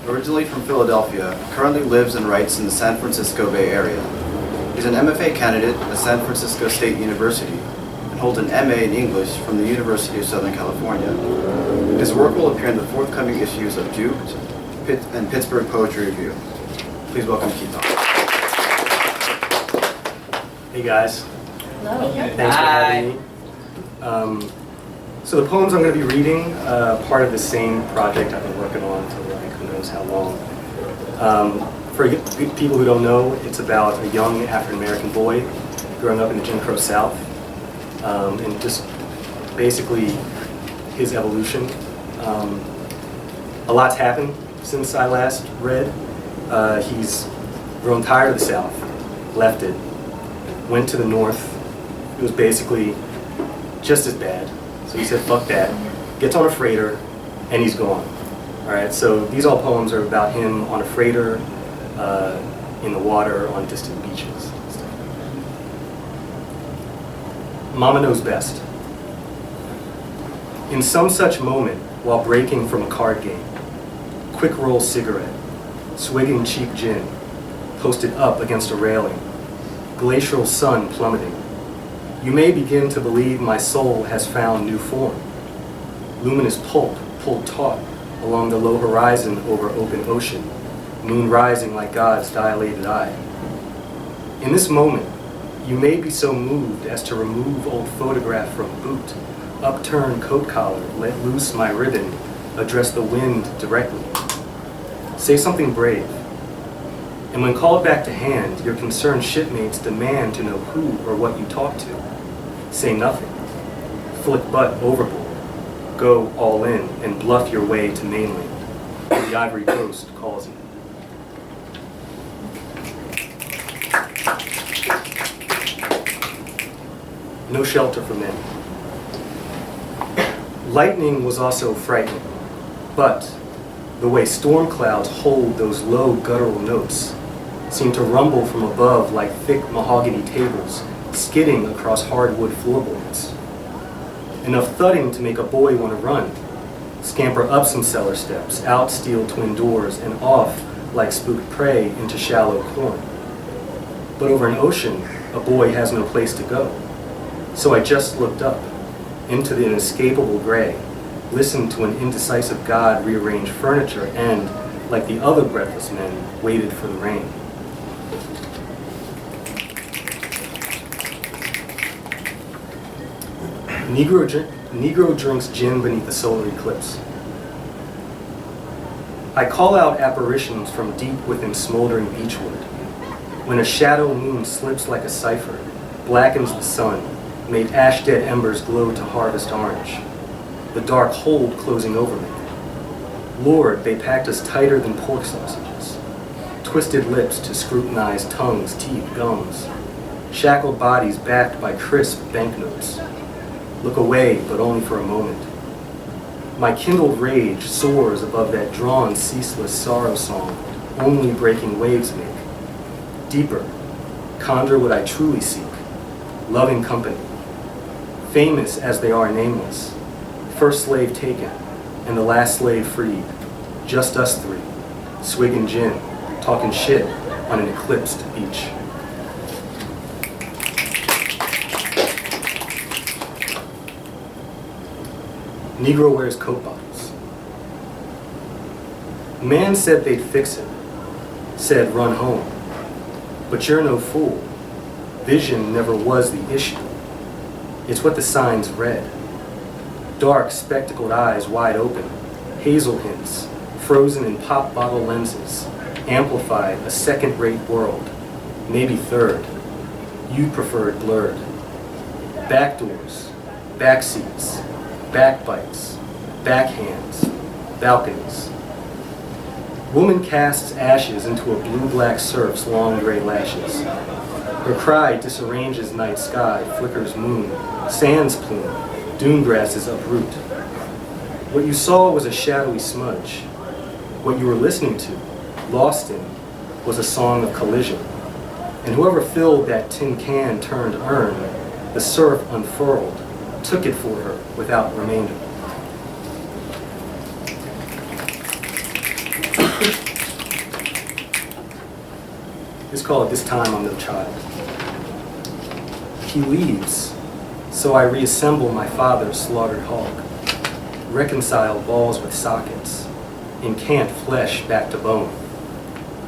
Originally from Philadelphia, currently lives and writes in the San Francisco Bay Area. He's an MFA candidate at San Francisco State University and holds an MA in English from the University of Southern California. His work will appear in the forthcoming issues of Juked and Pittsburgh Poetry Review. Please welcome Keith Donnell. Hey guys. Hello. Thanks for having me. So the poems I'm going to be reading, part of the same project I've been working on for like who knows how long. For people who don't know, it's about a young African-American boy growing up in the Jim Crow South, and just basically his evolution. A lot's happened since I last read. He's grown tired of the South, left it, went to the North. It was basically just as bad. So he said, fuck that, gets on a freighter, and he's gone. All right, so these all poems are about him on a freighter, in the water, on distant beaches. Mama knows best. In some such moment, while breaking from a card game, quick roll cigarette, swigging cheap gin, posted up against a railing, glacial sun plummeting, you may begin to believe my soul has found new form. Luminous pulp pulled taut along the low horizon over open ocean, moon rising like God's dilated eye. In this moment, you may be so moved as to remove old photograph from boot, upturn coat collar, let loose my ribbon, address the wind directly. Say something brave. And when called back to hand, your concerned shipmates demand to know who or what you talk to. Say nothing. Flick butt overboard. Go all in and bluff your way to mainland. The Ivory Coast calls you. No shelter for men. Lightning was also frightening, but the way storm clouds hold those low guttural notes seemed to rumble from above like thick mahogany tables skidding across hardwood floorboards. Enough thudding to make a boy want to run, scamper up some cellar steps, out steel twin doors, and off like spooked prey into shallow corn. But over an ocean, a boy has no place to go. So I just looked up, into the inescapable gray, listened to an indecisive God rearrange furniture, and, like the other breathless men, waited for the rain. Negro drinks gin beneath the solar eclipse. I call out apparitions from deep within smoldering beechwood. When a shadow moon slips like a cipher, blackens the sun, made ash-dead embers glow to harvest orange. The dark hold closing over me. Lord, they packed us tighter than pork sausages. Twisted lips to scrutinize tongues, teeth, gums. Shackled bodies backed by crisp banknotes. Look away, but only for a moment. My kindled rage soars above that drawn, ceaseless sorrow song only breaking waves make. Deeper, conjure what I truly seek, loving company. Famous as they are nameless, first slave taken, and the last slave freed. Just us three, swigging gin, talking shit on an eclipsed beach. Negro wears coat buttons. Man said they'd fix it, said run home. But you're no fool. Vision never was the issue. It's what the signs read. Dark, spectacled eyes wide open, hazel hints, frozen in pop bottle lenses, amplified a second-rate world, maybe third. You preferred blurred. Back doors, back seats, backbites, backhands, balconies. Woman casts ashes into a blue-black surf's long gray lashes. Her cry disarranges night sky, flickers moon, sands plume, dune grasses uproot. What you saw was a shadowy smudge. What you were listening to, lost in, was a song of collision. And whoever filled that tin can turned urn, the surf unfurled, took it for her without remainder. It's called This Time I'm No Child. He leaves, so I reassemble my father's slaughtered hog, reconcile balls with sockets, incant flesh back to bone,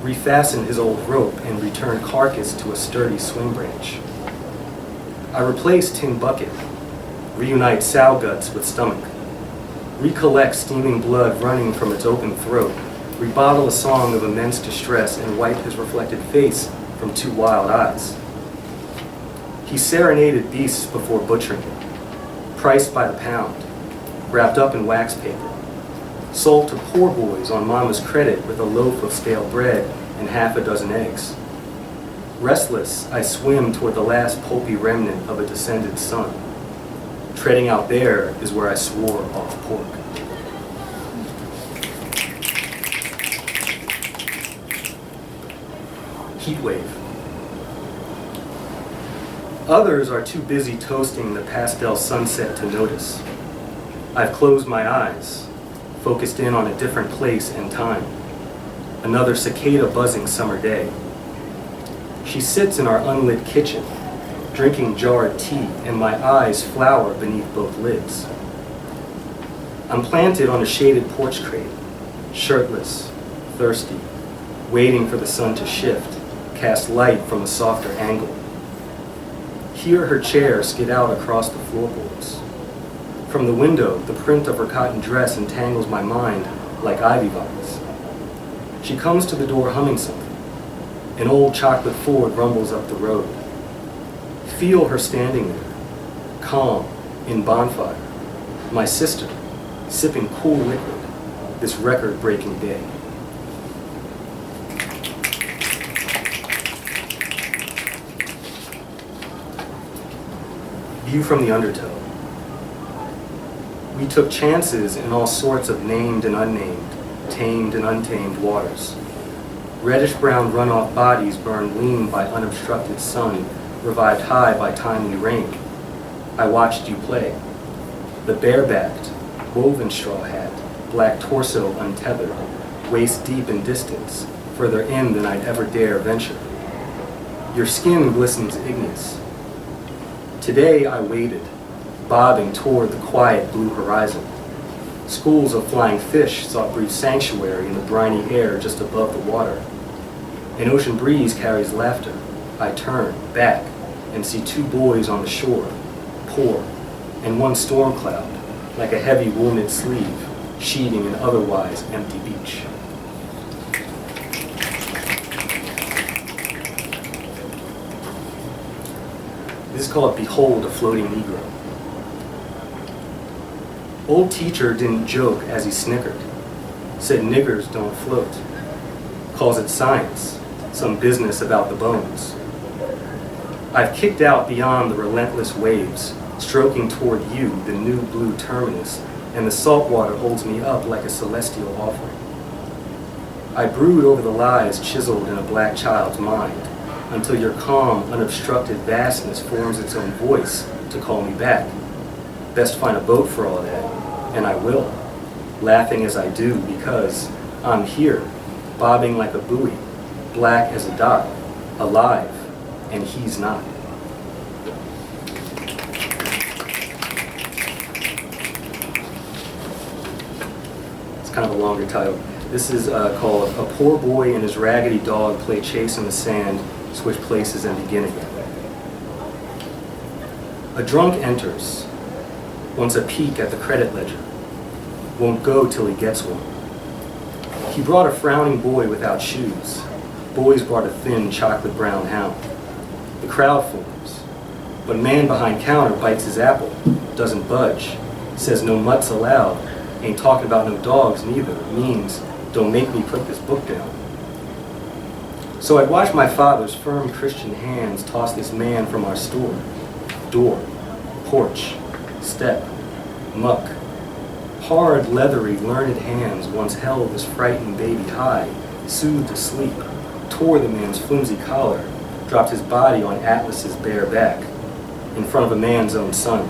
refasten his old rope and return carcass to a sturdy swing branch. I replace tin bucket, reunite sow guts with stomach, recollect steaming blood running from its open throat, rebottle a song of immense distress and wipe his reflected face from two wild eyes. He serenaded beasts before butchering them, priced by the pound, wrapped up in wax paper, sold to poor boys on mama's credit with a loaf of stale bread and half a dozen eggs. Restless, I swim toward the last pulpy remnant of a descended son. Treading out there is where I swore off pork. Heat wave. Others are too busy toasting the pastel sunset to notice. I've closed my eyes, focused in on a different place and time. Another cicada buzzing summer day. She sits in our unlit kitchen, drinking jarred tea, and my eyes flower beneath both lids. I'm planted on a shaded porch crate, shirtless, thirsty, waiting for the sun to shift, cast light from a softer angle. Hear her chair skid out across the floorboards. From the window, the print of her cotton dress entangles my mind like ivy vines. She comes to the door humming something. An old chocolate Ford rumbles up the road. Feel her standing there, calm, in bonfire. My sister, sipping cool liquid, this record-breaking day. View from the undertow. We took chances in all sorts of named and unnamed, tamed and untamed waters. Reddish-brown runoff bodies burned lean by unobstructed sun, revived high by timely rain. I watched you play. The bare-backed, woven straw hat, black torso untethered, waist deep in distance, further in than I'd ever dare venture. Your skin glistens igneous. Today I waited, bobbing toward the quiet blue horizon. Schools of flying fish sought brief sanctuary in the briny air just above the water. An ocean breeze carries laughter. I turn back and see two boys on the shore, poor, and one storm cloud, like a heavy wounded sleeve, sheeting an otherwise empty beach. This is called Behold a Floating Negro. Old teacher didn't joke as he snickered, said niggers don't float, calls it science, some business about the bones. I've kicked out beyond the relentless waves, stroking toward you, the new blue terminus, and the salt water holds me up like a celestial offering. I brood over the lies chiseled in a black child's mind, until your calm, unobstructed vastness forms its own voice to call me back. Best find a boat for all that, and I will, laughing as I do because I'm here, bobbing like a buoy, black as a dot, alive, and he's not. It's kind of a longer title. This is called A Poor Boy and His Raggedy Dog Play Chase in the Sand, Switch Places and Begin Again. A drunk enters, wants a peek at the credit ledger, won't go till he gets one. He brought a frowning boy without shoes. Boys brought a thin chocolate brown hound. The crowd forms, but man behind counter bites his apple, doesn't budge, says no mutts allowed, ain't talking about no dogs neither, means don't make me put this book down. So I'd watch my father's firm Christian hands toss this man from our store, door, porch, step, muck. Hard, leathery, learned hands once held this frightened baby high, soothed to sleep, tore the man's flimsy collar, dropped his body on Atlas's bare back, in front of a man's own son,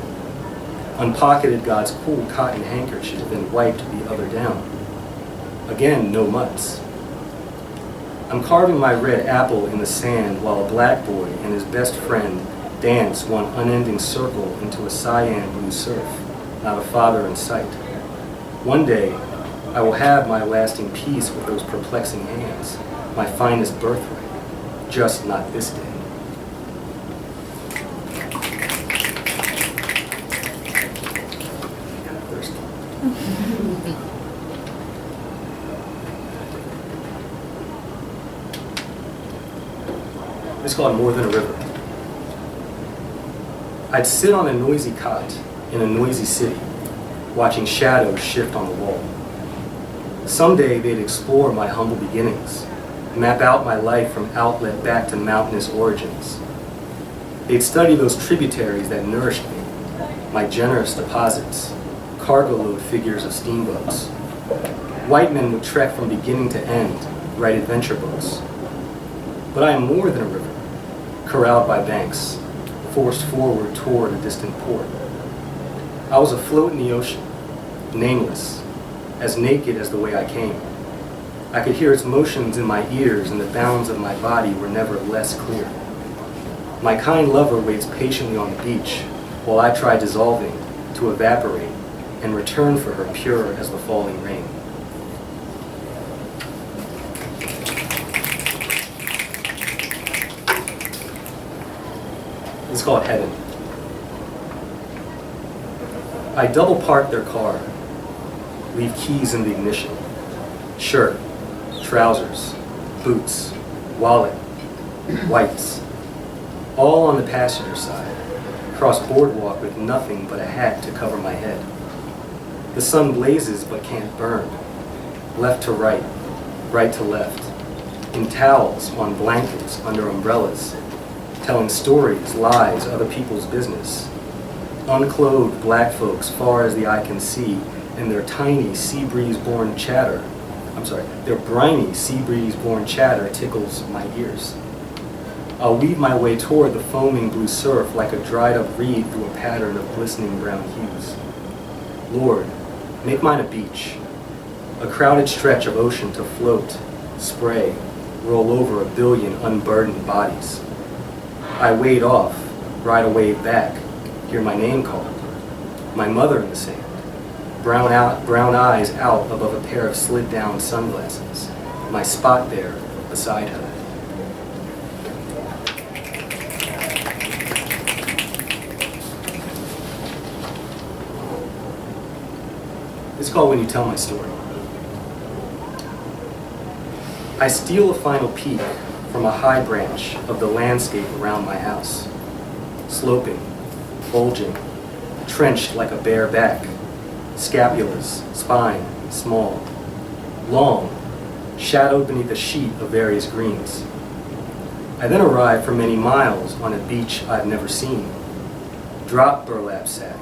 unpocketed God's cool cotton handkerchief and wiped the other down. Again, no mutts. I'm carving my red apple in the sand while a black boy and his best friend dance one unending circle into a cyan blue surf, not a father in sight. One day, I will have my lasting peace with those perplexing hands, my finest birthright, just not this day. It's called More Than a River. I'd sit on a noisy cot in a noisy city, watching shadows shift on the wall. Someday they'd explore my humble beginnings, map out my life from outlet back to mountainous origins. They'd study those tributaries that nourished me, my generous deposits, cargo load figures of steamboats. White men would trek from beginning to end, write adventure books. But I am more than a river, corralled by banks, forced forward toward a distant port. I was afloat in the ocean, nameless, as naked as the way I came. I could hear its motions in my ears, and the bounds of my body were never less clear. My kind lover waits patiently on the beach, while I try dissolving, to evaporate, and return for her pure as the falling rain. It's called Heaven. I double park their car, leave keys in the ignition, shirt, trousers, boots, wallet, wipes, all on the passenger side, cross boardwalk with nothing but a hat to cover my head. The sun blazes but can't burn, left to right to left, in towels, on blankets, under umbrellas, telling stories, lies, other people's business. Unclothed black folks far as the eye can see, and their tiny sea breeze-born chatter, their briny sea breeze-born chatter tickles my ears. I'll weave my way toward the foaming blue surf like a dried-up reed through a pattern of glistening brown hues. Lord, make mine a beach, a crowded stretch of ocean to float, spray, roll over a billion unburdened bodies. I wade off, ride a wave back, hear my name called, my mother in the sand, brown eyes out above a pair of slid-down sunglasses, my spot there beside her. It's called When You Tell My Story. I steal a final peek from a high branch of the landscape around my house, sloping, bulging, trenched like a bare back, scapulas, spine, small, long, shadowed beneath a sheet of various greens. I then arrive for many miles on a beach I've never seen, drop burlap sack,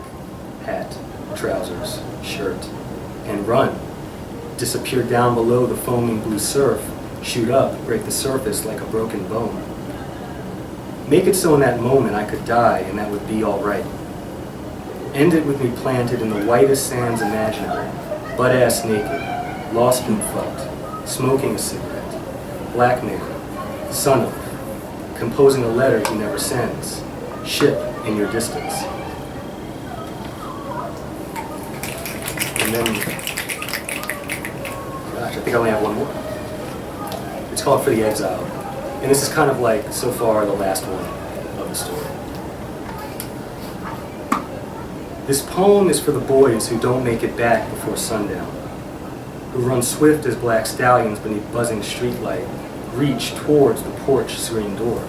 hat, trousers, shirt, and run, disappear down below the foaming blue surf, shoot up, break the surface like a broken bone. Make it so in that moment I could die and that would be all right. End it with me planted in the whitest sands imaginable, butt-ass naked, lost and fucked, smoking a cigarette, blackmail, son of, composing a letter he never sends, ship in your distance. And then, gosh, I think I only have one more. It's called For the Exile. And this is kind of like, so far, the last one of the story. This poem is for the boys who don't make it back before sundown, who run swift as black stallions beneath buzzing streetlight, reach towards the porch screen door.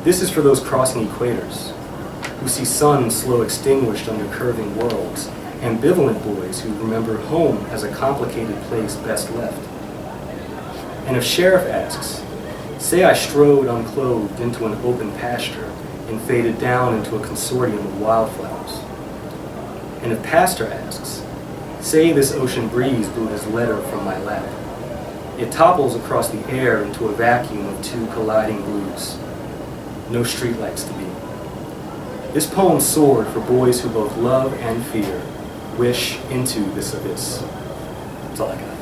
This is for those crossing equators, who see suns slow extinguished under curving worlds, ambivalent boys who remember home as a complicated place best left. And if Sheriff asks, say I strode unclothed into an open pasture and faded down into a consortium of wildflowers. And if Pastor asks, say this ocean breeze blew his letter from my lap. It topples across the air into a vacuum of two colliding blues. No streetlights to be. This poem soared for boys who both love and fear wish into this abyss. That's all I got.